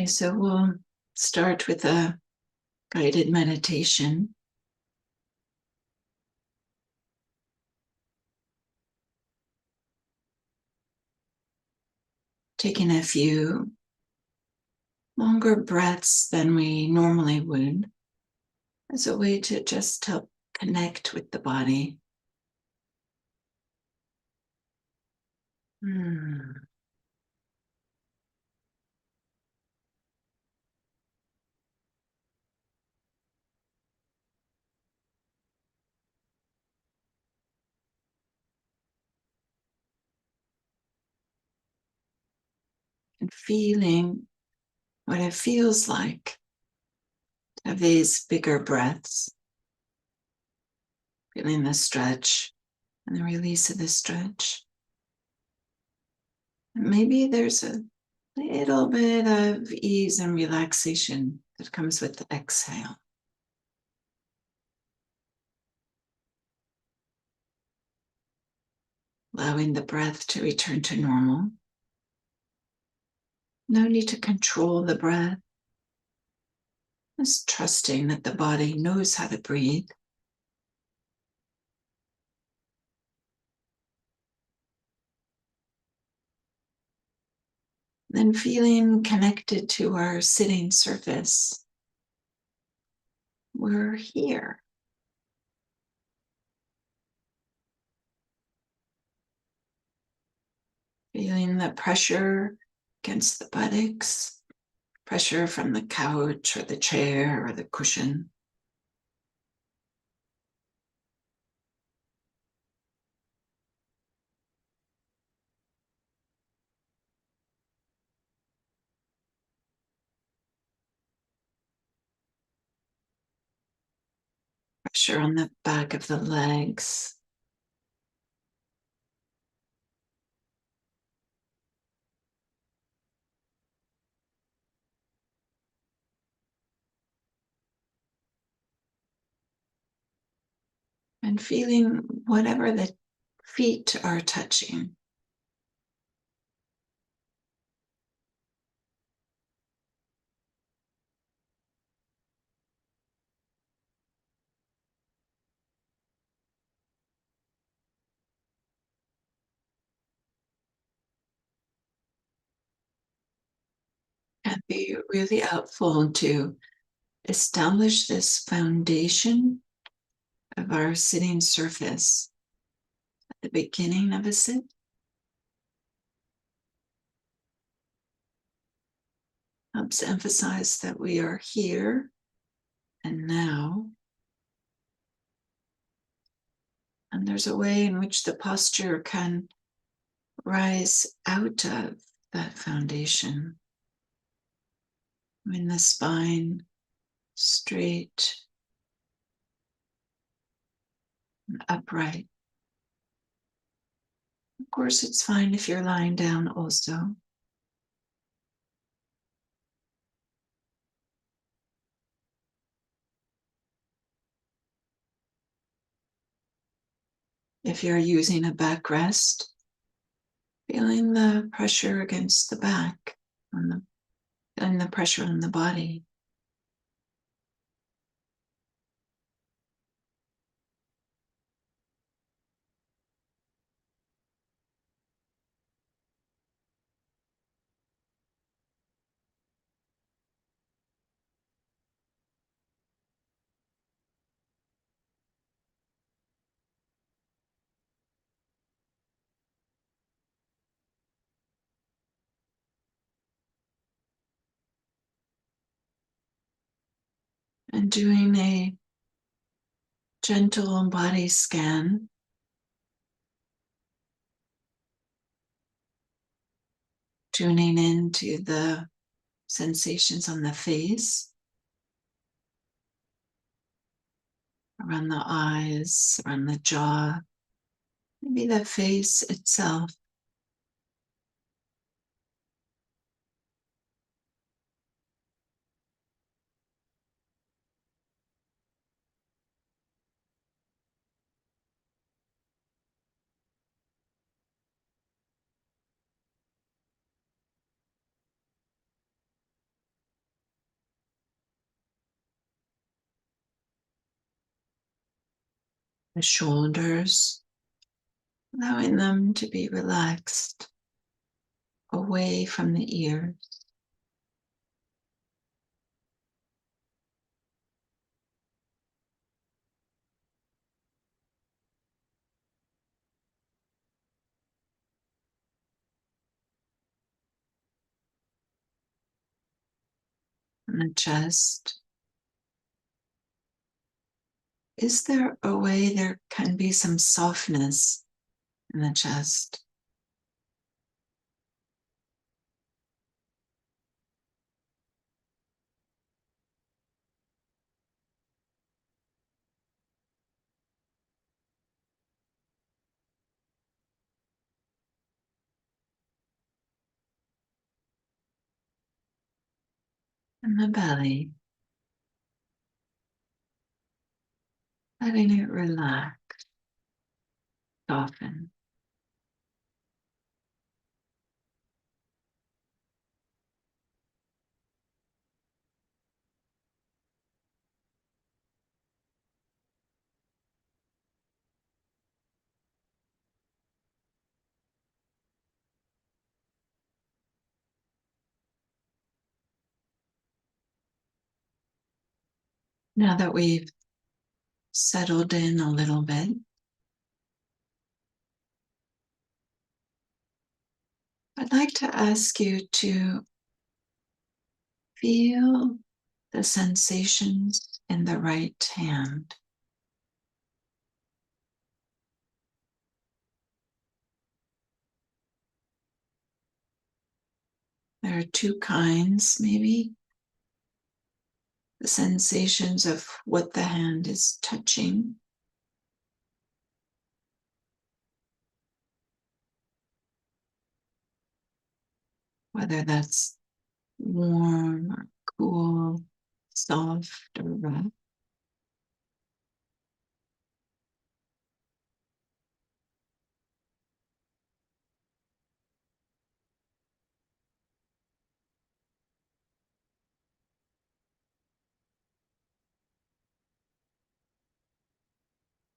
Okay, so we'll start with a guided meditation. Taking a few longer breaths than we normally would as a way to just help connect with the body. And feeling what it feels like to have these bigger breaths, feeling the stretch and the release of the stretch. And maybe there's a little bit of ease and relaxation that comes with the exhale. Allowing the breath to return to normal. No need to control the breath. Just trusting that the body knows how to breathe. Then feeling connected to our sitting surface. We're here. Feeling the pressure against the buttocks, pressure from the couch or the chair or the cushion. Pressure on the back of the legs. And feeling whatever the feet are touching. Can be really helpful to establish this foundation of our sitting surface at the beginning of a sit. Helps emphasize that we are here and now. And there's a way in which the posture can rise out of that foundation. When the spine straight and upright. Of course, it's fine if you're lying down also. If you're using a backrest, feeling the pressure against the back, feeling the pressure on the body. And doing a gentle body scan. Tuning into the sensations on the face, around the eyes, around the jaw, maybe the face itself. the shoulders, allowing them to be relaxed away from the ears. And the chest. Is there a way there can be some softness in the chest? In the belly, letting it relax, soften. Now that we've settled in a little bit, I'd like to ask you to feel the sensations in the right hand. There are two kinds, maybe. The sensations of what the hand is touching, whether that's warm or cool, soft or rough.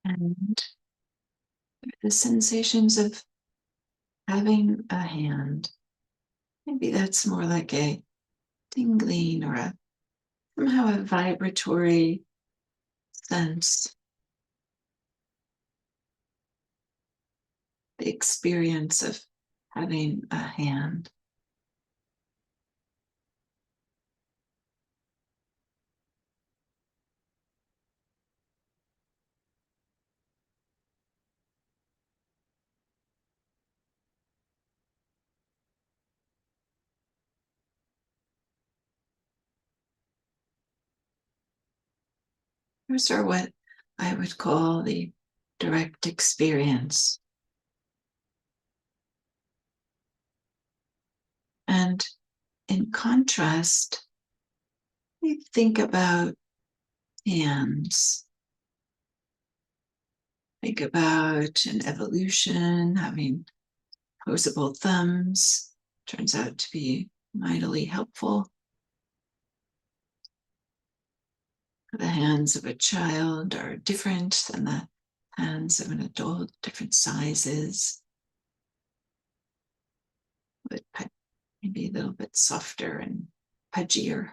And the sensations of having a hand. Maybe that's more like a tingling or somehow a vibratory sense. The experience of having a hand. Those are what I would call the direct experience. And in contrast, we think about hands. Think about an evolution, having opposable thumbs. Turns out to be mightily helpful. The hands of a child are different than the hands of an adult, different sizes, but maybe a little bit softer and pudgier.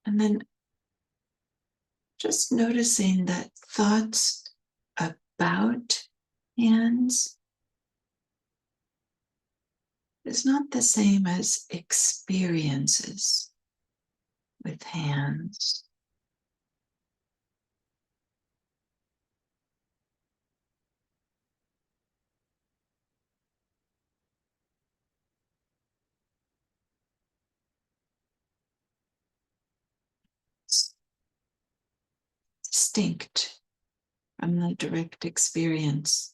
And then just noticing that thoughts about hands is not the same as experiences with hands. It's distinct from the direct experience.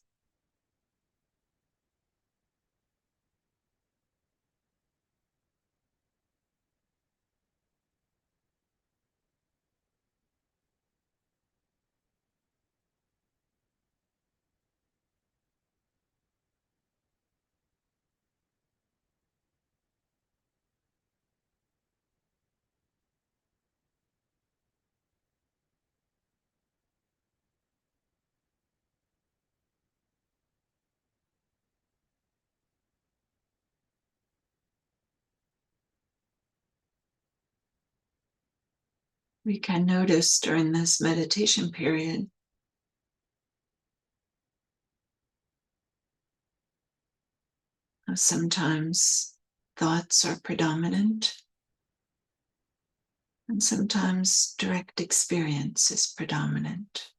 We can notice during this meditation period how sometimes thoughts are predominant and sometimes direct experience is predominant.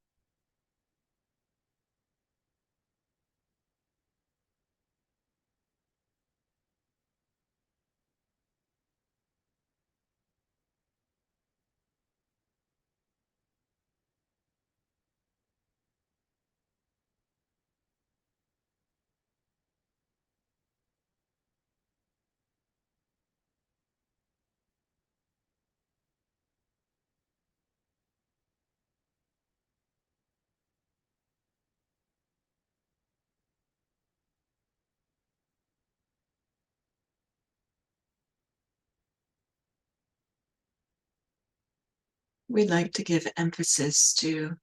We'd like to give emphasis to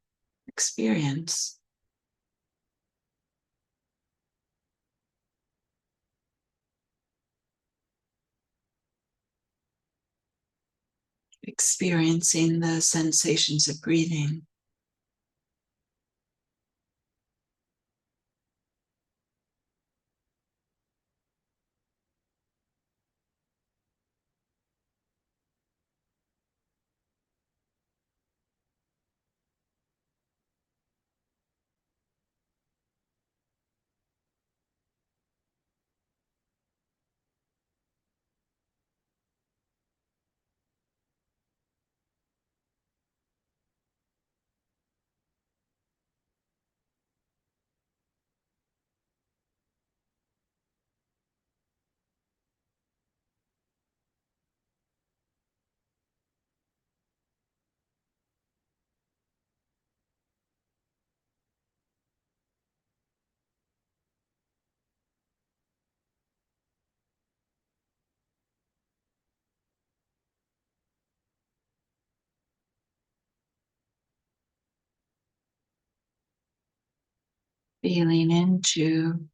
experience. Experiencing the sensations of breathing. Feeling into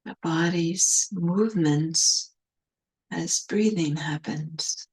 the body's movements as breathing happens.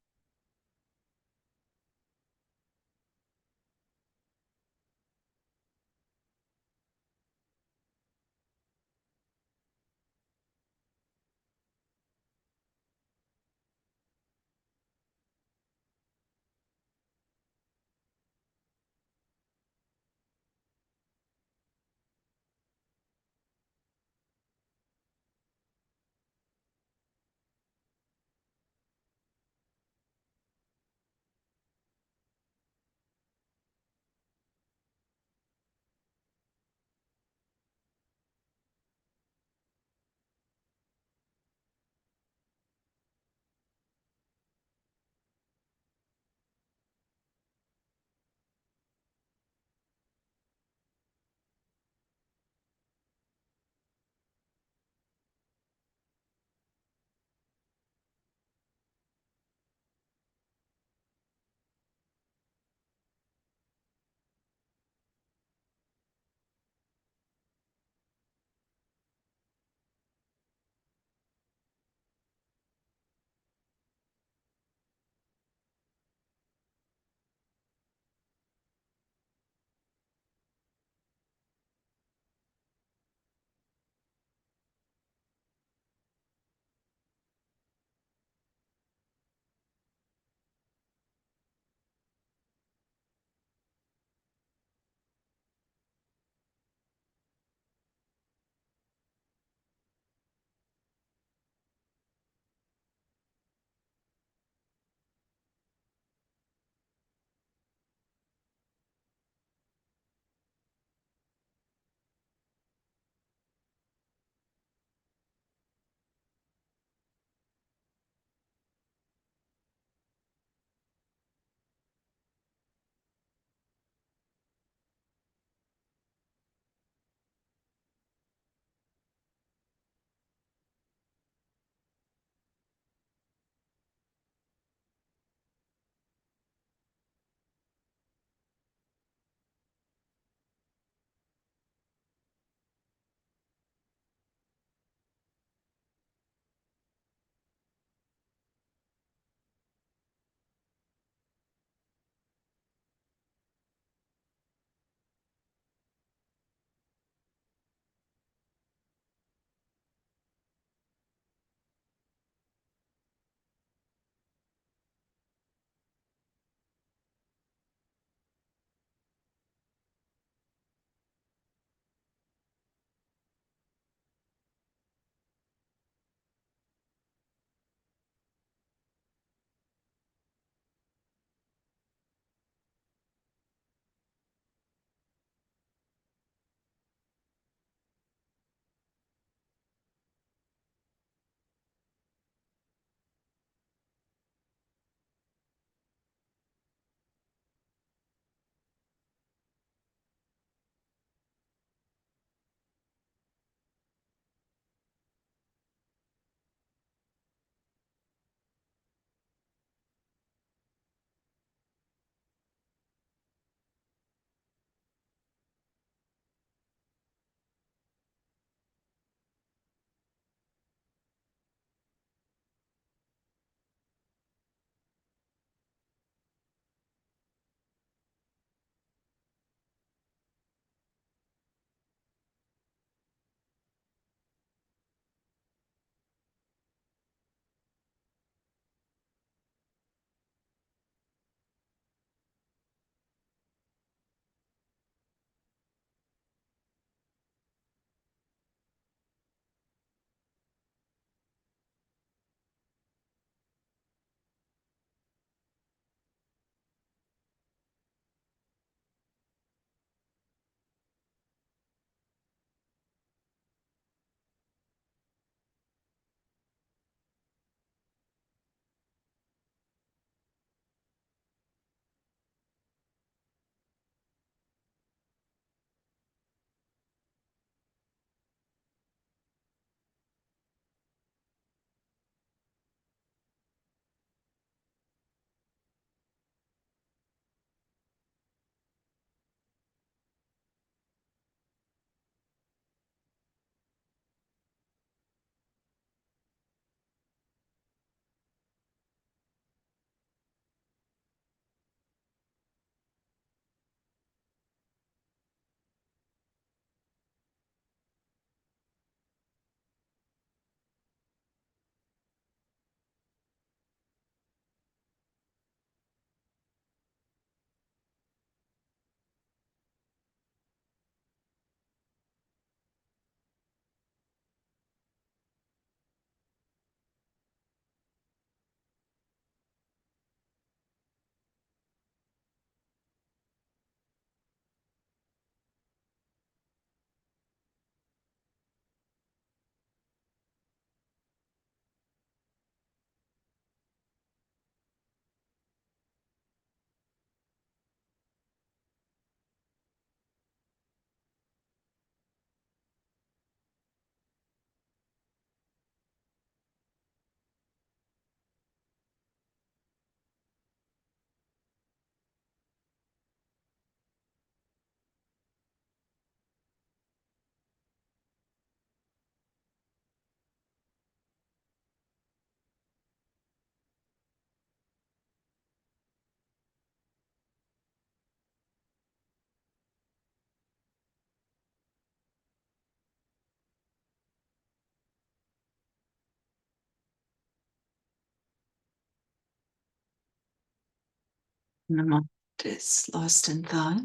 And the mind is lost in thought.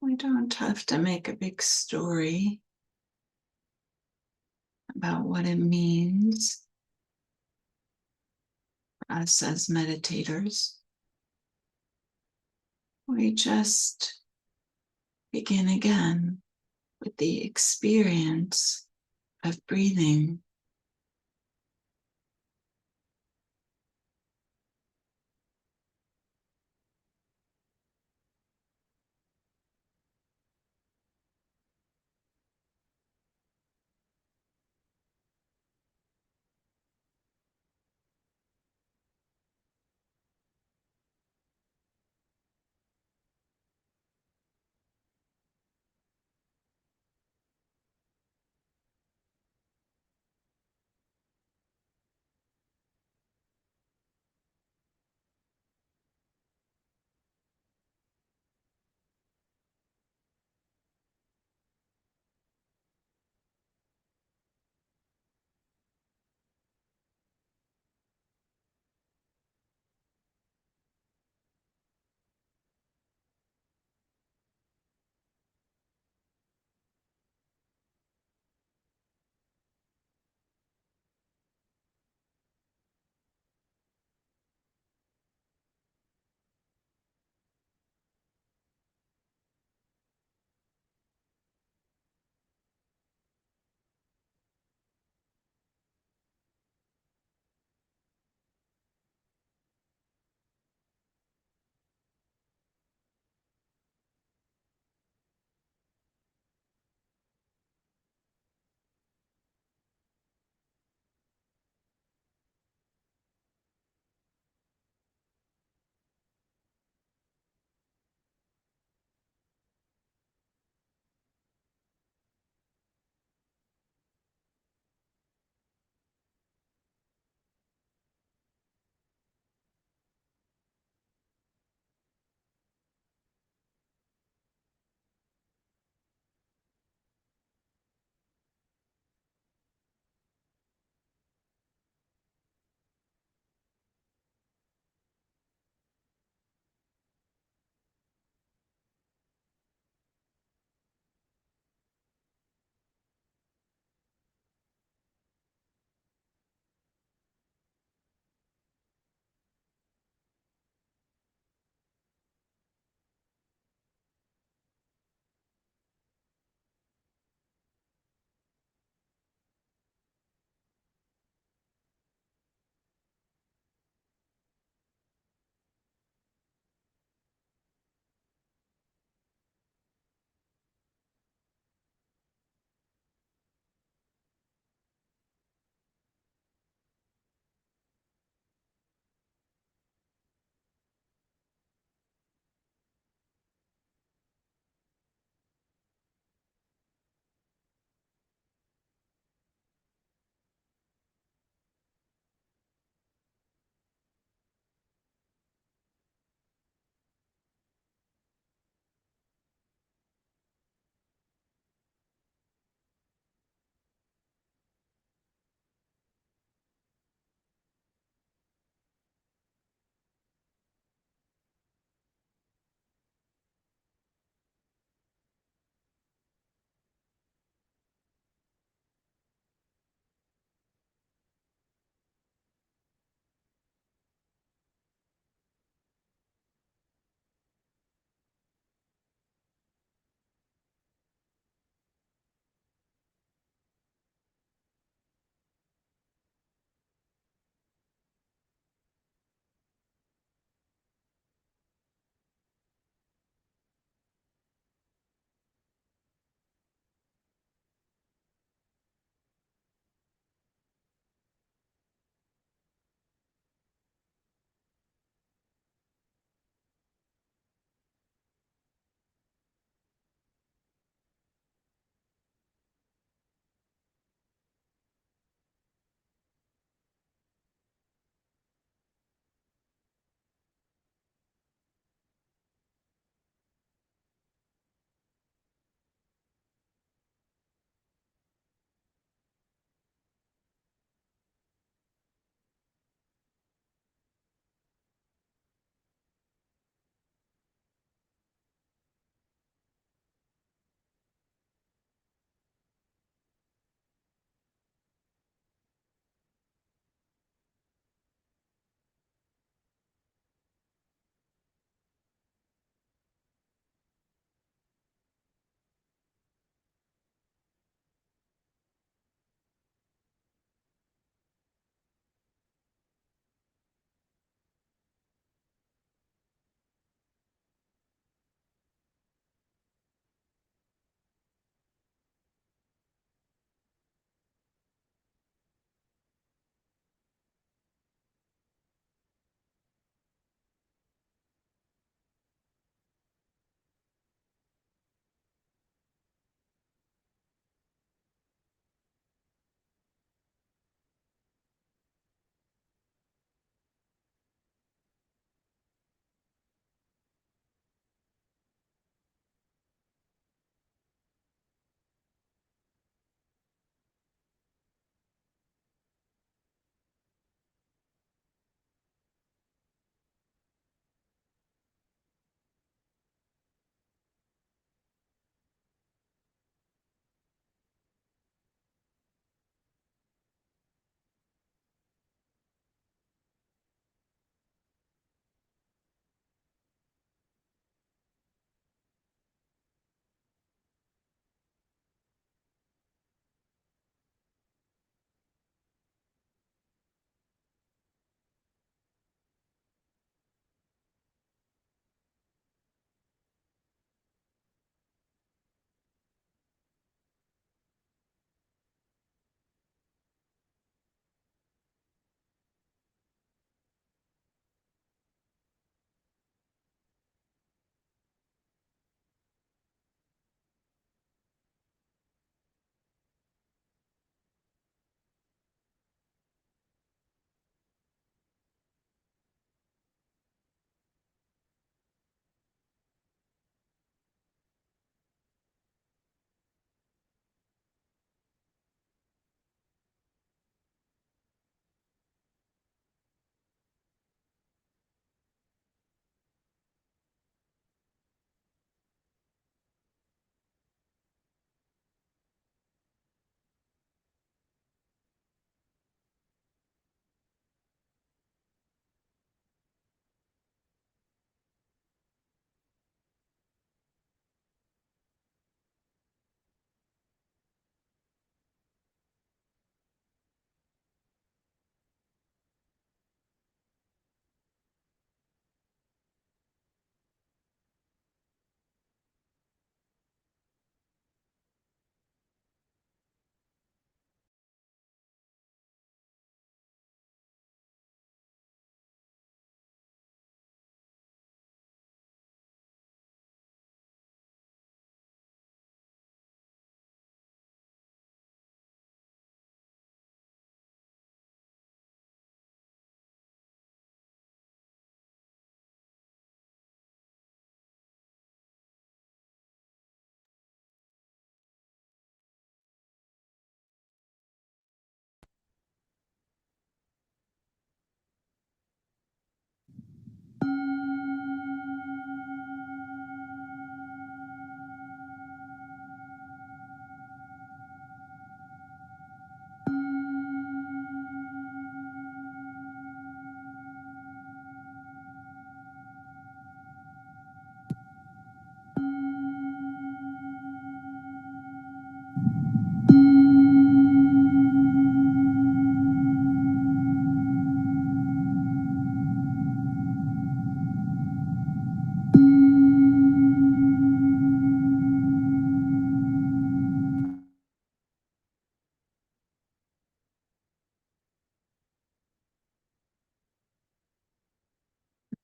We don't have to make a big story about what it means for us as meditators. We just begin again with the experience of breathing.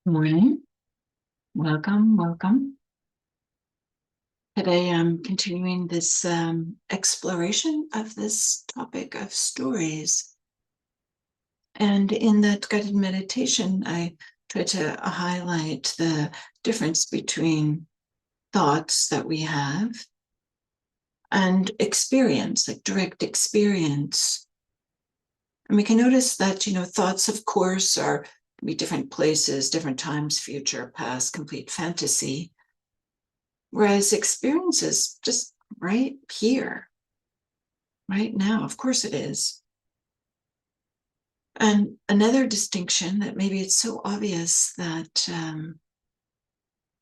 Morning. Welcome, welcome. Today I'm continuing this exploration of this topic of stories. And in that guided meditation, I try to highlight the difference between thoughts that we have and experience, like direct experience. And we can notice that, thoughts, of course, are be different places, different times, future, past, complete fantasy. Whereas experience is just right here, right now. Of course it is. And another distinction that maybe it's so obvious that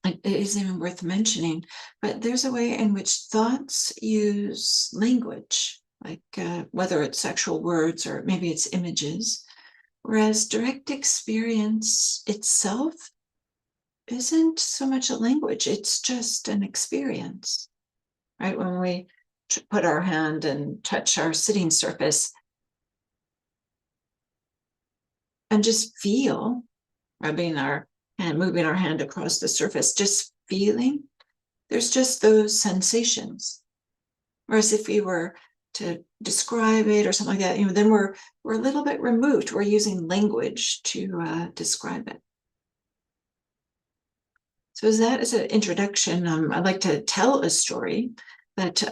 it isn't even worth mentioning, but there's a way in which thoughts use language, like whether it's actual words or maybe it's images, whereas direct experience itself isn't so much a language, it's just an experience. Right? When we put our hand and touch our sitting surface and just feel, rubbing our hand, moving our hand across the surface, just feeling, there's just those sensations. Whereas if we were to describe it or something like that, then we're a little bit removed. We're using language to describe it. So as that as an introduction, I'd like to tell a story that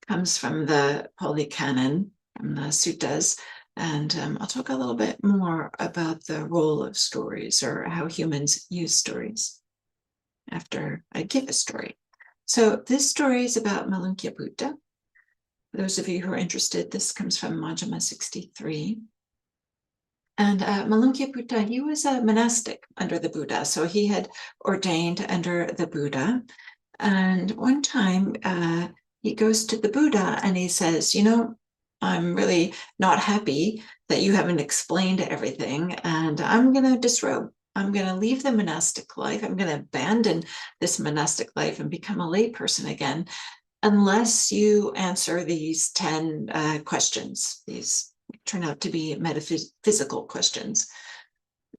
comes from the Pali Canon, from the suttas, and I'll talk a little bit more about the role of stories or how humans use stories after I give a story. So this story is about Malunkyaputta. For those of you who are interested, this comes from Majjhima 63. And Malunkyaputta, he was a monastic under the Buddha. So he had ordained under the Buddha. And one time he goes to the Buddha and he says, I'm really not happy that you haven't explained everything. And I'm going to disrobe. I'm going to leave the monastic life. I'm going to abandon this monastic life and become a layperson again, unless you answer these 10 questions. These turn out to be metaphysical questions.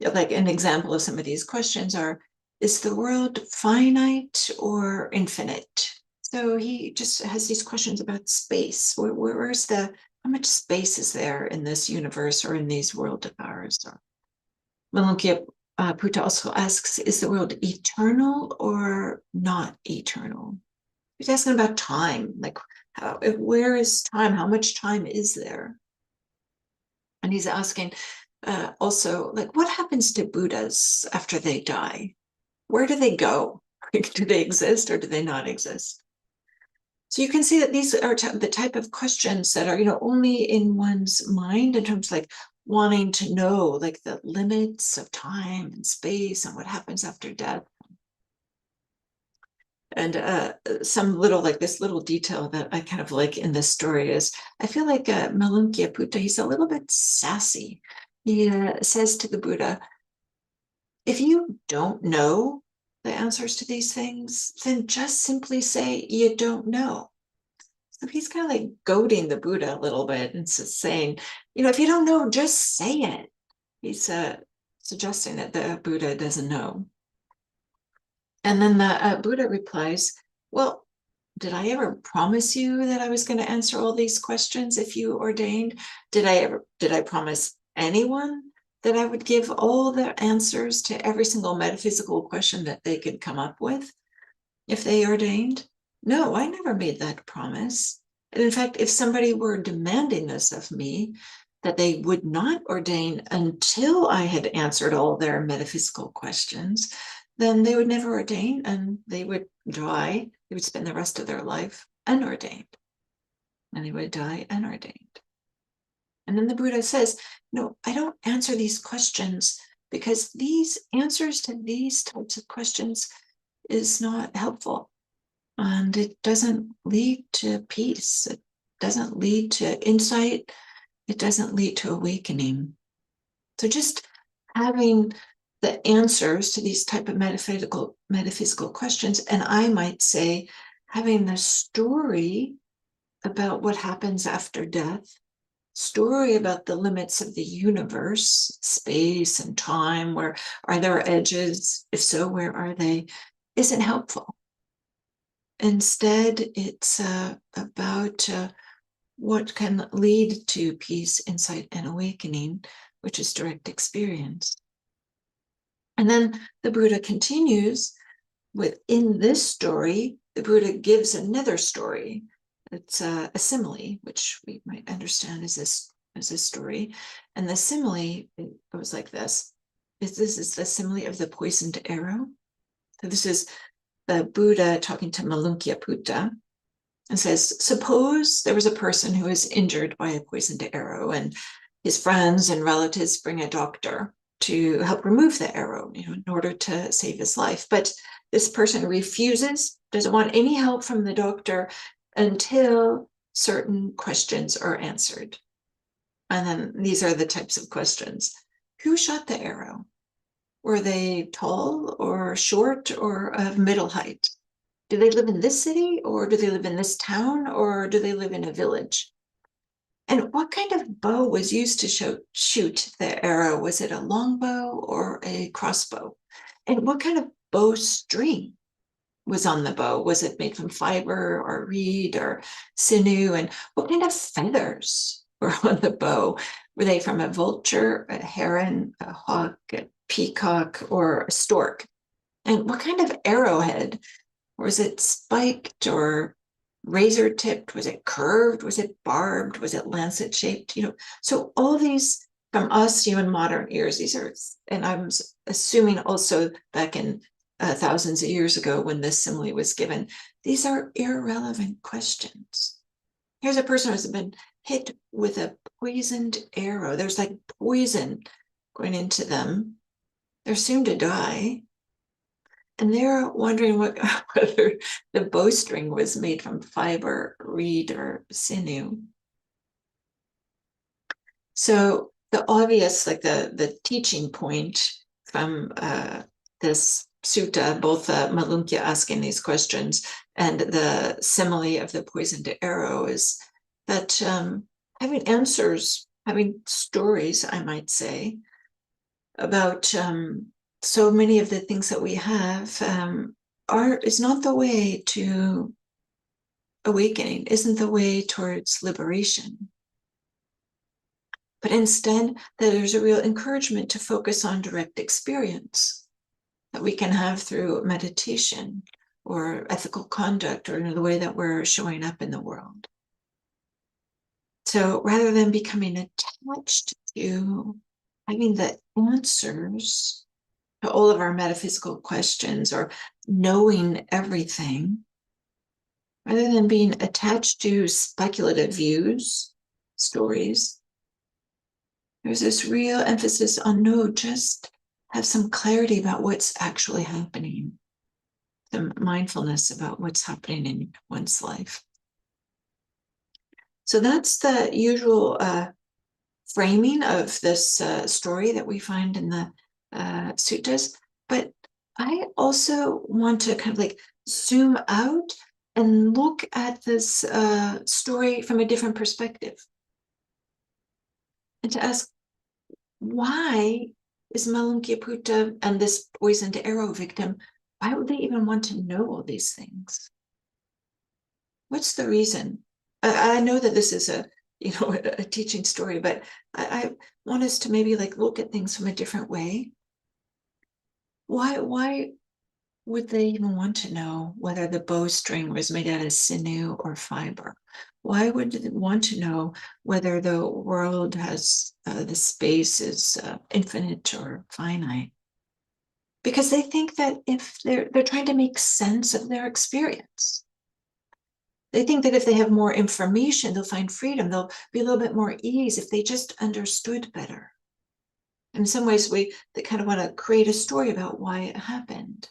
Like an example of some of these questions are, is the world finite or infinite? So he just has these questions about space. How much space is there in this universe or in these world of ours? Malunkyaputta also asks, is the world eternal or not eternal? He's asking about time, like where is time? How much time is there? And he's asking also, like, what happens to Buddhas after they die? Where do they go? Do they exist or do they not exist? So you can see that these are the type of questions that are, only in one's mind in terms of like wanting to know, like the limits of time and space and what happens after death. And some little, like this little detail that I kind of like in this story is, I feel like Malunkyaputta, he's a little bit sassy. He says to the Buddha, if you don't know the answers to these things, then just simply say you don't know. So he's kind of like goading the Buddha a little bit and saying, if you don't know, just say it. He's suggesting that the Buddha doesn't know. And then the Buddha replies, well, did I ever promise you that I was going to answer all these questions if you ordained? Did I promise anyone that I would give all the answers to every single metaphysical question that they could come up with if they ordained? No, I never made that promise. And in fact, if somebody were demanding this of me, that they would not ordain until I had answered all their metaphysical questions, then they would never ordain and they would die. They would spend the rest of their life unordained and they would die unordained. And then the Buddha says, no, I don't answer these questions because these answers to these types of questions is not helpful. And it doesn't lead to peace. It doesn't lead to insight. It doesn't lead to awakening. So just having the answers to these type of metaphysical questions, and I might say having the story about what happens after death, story about the limits of the universe, space and time, where are there edges? If so, where are they? Isn't helpful. Instead, it's about what can lead to peace, insight, and awakening, which is direct experience. And then the Buddha continues within this story, the Buddha gives another story. It's a simile, which we might understand as a story. And the simile, it goes like this. This is the simile of the poisoned arrow. So this is the Buddha talking to Malunkyaputta and says, suppose there was a person who was injured by a poisoned arrow, and his friends and relatives bring a doctor to help remove the arrow, in order to save his life. But this person refuses, doesn't want any help from the doctor until certain questions are answered. And then these are the types of questions. Who shot the arrow? Were they tall or short or of middle height? Do they live in this city, or do they live in this town, or do they live in a village? And what kind of bow was used to shoot the arrow? Was it a longbow or a crossbow? And what kind of bowstring was on the bow? Was it made from fiber or reed or sinew? And what kind of feathers were on the bow? Were they from a vulture, a heron, a hawk, a peacock, or a stork? And what kind of arrowhead? Was it spiked or razor tipped? Was it curved? Was it barbed? Was it lancet shaped? So all these from us, in modern ears, these are, and I'm assuming also back in thousands of years ago when this simile was given, these are irrelevant questions. Here's a person who's been hit with a poisoned arrow. There's like poison going into them. They're soon to die. And they're wondering whether the bowstring was made from fiber, reed, or sinew. So the obvious, like the teaching point from this sutta, both Malunkya asking these questions and the simile of the poisoned arrow, is that having answers, having stories, I might say, about so many of the things that we have is not the way to awakening, isn't the way towards liberation. But instead, that there's a real encouragement to focus on direct experience that we can have through meditation or ethical conduct, or the way that we're showing up in the world. So rather than becoming attached to having the answers to all of our metaphysical questions or knowing everything, rather than being attached to speculative views, stories, there's this real emphasis on just have some clarity about what's actually happening, some mindfulness about what's happening in one's life. So that's the usual framing of this story that we find in the suttas. But I also want to kind of like zoom out and look at this story from a different perspective, and to ask, why is Malunkyaputta and this poisoned arrow victim, why would they even want to know all these things? What's the reason? I know that this is a teaching story, but I want us to maybe like look at things from a different way. Why would they even want to know whether the bowstring was made out of sinew or fiber? Why would they want to know whether the world has the space is infinite or finite? Because they think that if they're trying to make sense of their experience. They think that if they have more information, they'll find freedom. They'll be a little bit more ease if they just understood better. In some ways, they kind of want to create a story about why it happened.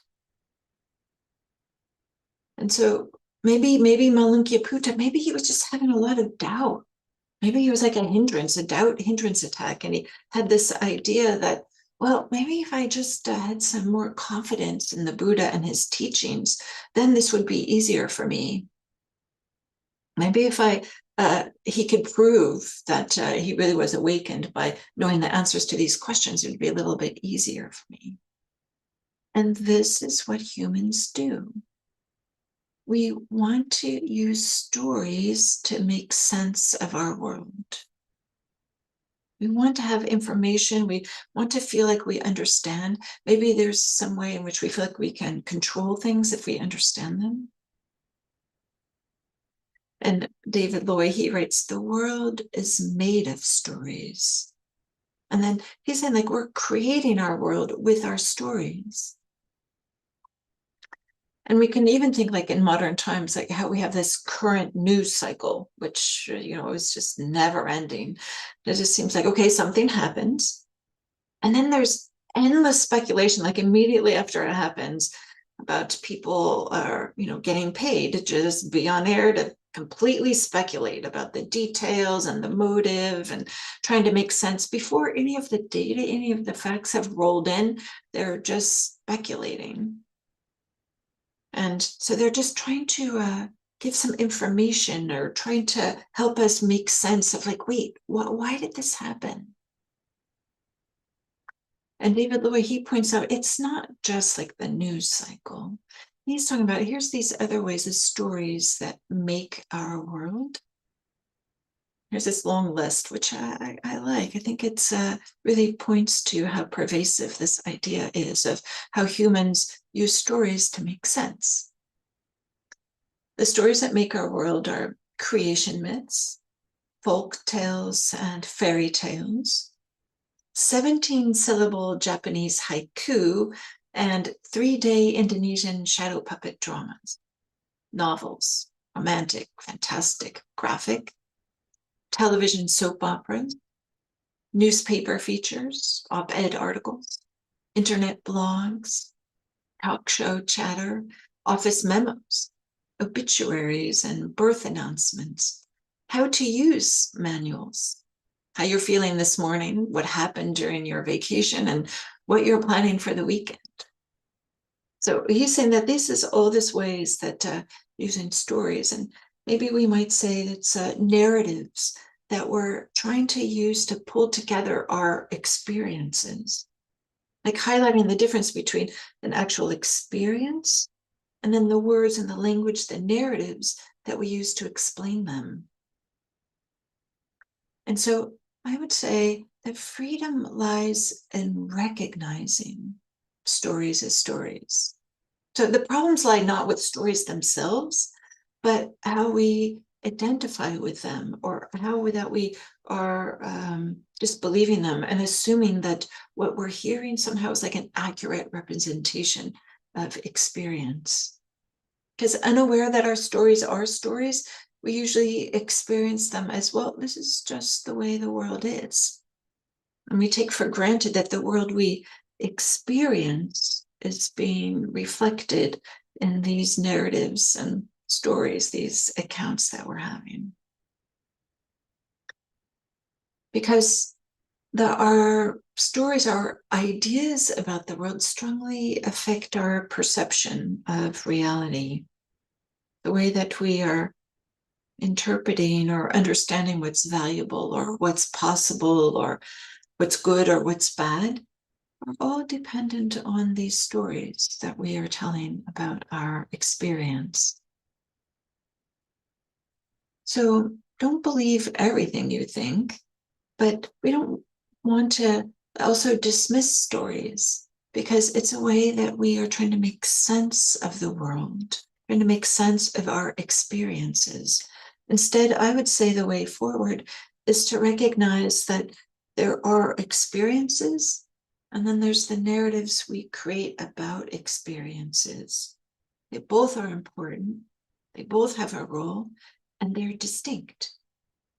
And so maybe Malunkyaputta, maybe he was just having a lot of doubt. Maybe he was like a doubt hindrance attack. And he had this idea that, well, maybe if I just had some more confidence in the Buddha and his teachings, then this would be easier for me. Maybe if I he could prove that he really was awakened by knowing the answers to these questions, it would be a little bit easier for me. And this is what humans do. We want to use stories to make sense of our world. We want to have information. We want to feel like we understand. Maybe there's some way in which we feel like we can control things if we understand them. And David Loy, he writes, the world is made of stories. And then he's saying, like, we're creating our world with our stories. And we can even think, like, in modern times, like how we have this current news cycle, which, is just never ending. It just seems like, okay, something happens. And then there's endless speculation, like immediately after it happens, about people are, getting paid to just be on air to completely speculate about the details and the motive and trying to make sense before any of the data, any of the facts have rolled in. They're just speculating. And so they're just trying to give some information or trying to help us make sense of, like, wait, why did this happen? And David Loy, he points out, it's not just like the news cycle. He's talking about, here's these other ways of stories that make our world. There's this long list, which I like. I think it's really points to how pervasive this idea is of how humans use stories to make sense. The stories that make our world are creation myths, folk tales, and fairy tales, 17-syllable Japanese haiku, and 3-day Indonesian shadow puppet dramas, novels, romantic, fantastic, graphic, television soap operas, newspaper features, op-ed articles, internet blogs, talk show chatter, office memos, obituaries and birth announcements, how to use manuals, how you're feeling this morning, what happened during your vacation, and what you're planning for the weekend. So he's saying that this is all these ways that using stories, and maybe we might say it's narratives that we're trying to use to pull together our experiences, like highlighting the difference between an actual experience and then the words and the language, the narratives that we use to explain them. And so I would say that freedom lies in recognizing stories as stories. So the problems lie not with stories themselves, but how we identify with them, or how that we are just believing them and assuming that what we're hearing somehow is like an accurate representation of experience. Because unaware that our stories are stories, we usually experience them as, well, this is just the way the world is. And we take for granted that the world we experience is being reflected in these narratives and stories, these accounts that we're having. Because our stories, our ideas about the world strongly affect our perception of reality, the way that we are interpreting or understanding what's valuable or what's possible or what's good or what's bad are all dependent on these stories that we are telling about our experience. So don't believe everything you think, but we don't want to also dismiss stories, because it's a way that we are trying to make sense of the world, trying to make sense of our experiences. Instead, I would say the way forward is to recognize that there are experiences, and then there's the narratives we create about experiences. They both are important. They both have a role, and they're distinct.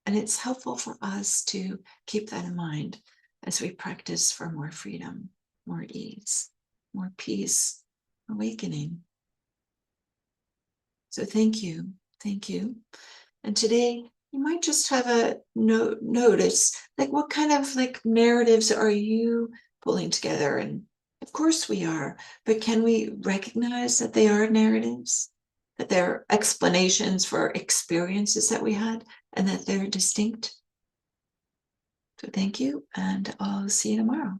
And it's helpful for us to keep that in mind as we practice for more freedom, more ease, more peace, awakening. So thank you. Thank you. And today you might just have a notice, like, what kind of like narratives are you pulling together? And of course we are, but can we recognize that they are narratives, that they're explanations for experiences that we had and that they're distinct. So thank you, and I'll see you tomorrow.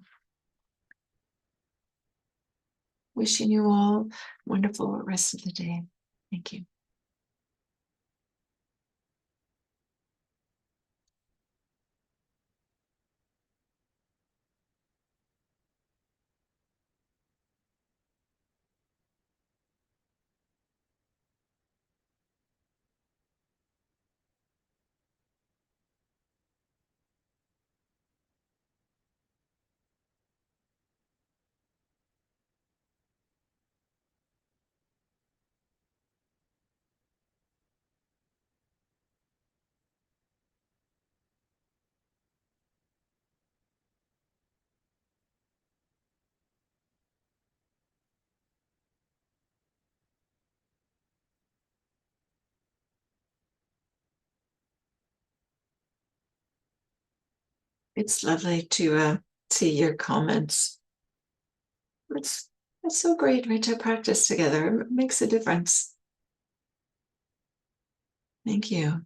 Wishing you all wonderful rest of the day. Thank you. It's lovely to see your comments. It's it's so great, right, to practice together. It makes a difference. Thank you.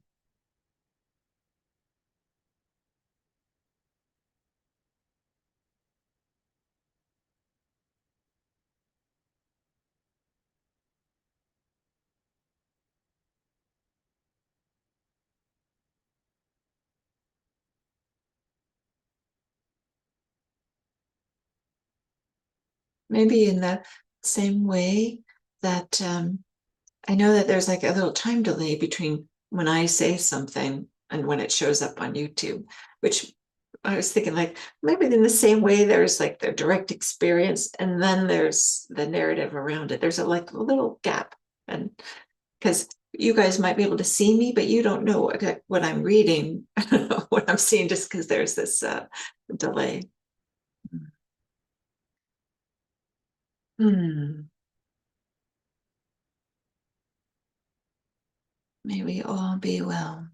Maybe in the same way that I know that there's like a little time delay between when I say something and when it shows up on YouTube, which I was thinking like maybe in the same way there's like the direct experience and then there's the narrative around it. There's like a little gap, and because you guys might be able to see me, but you don't know what I'm reading, what I'm seeing, just because there's this delay. Hmm. May we all be well.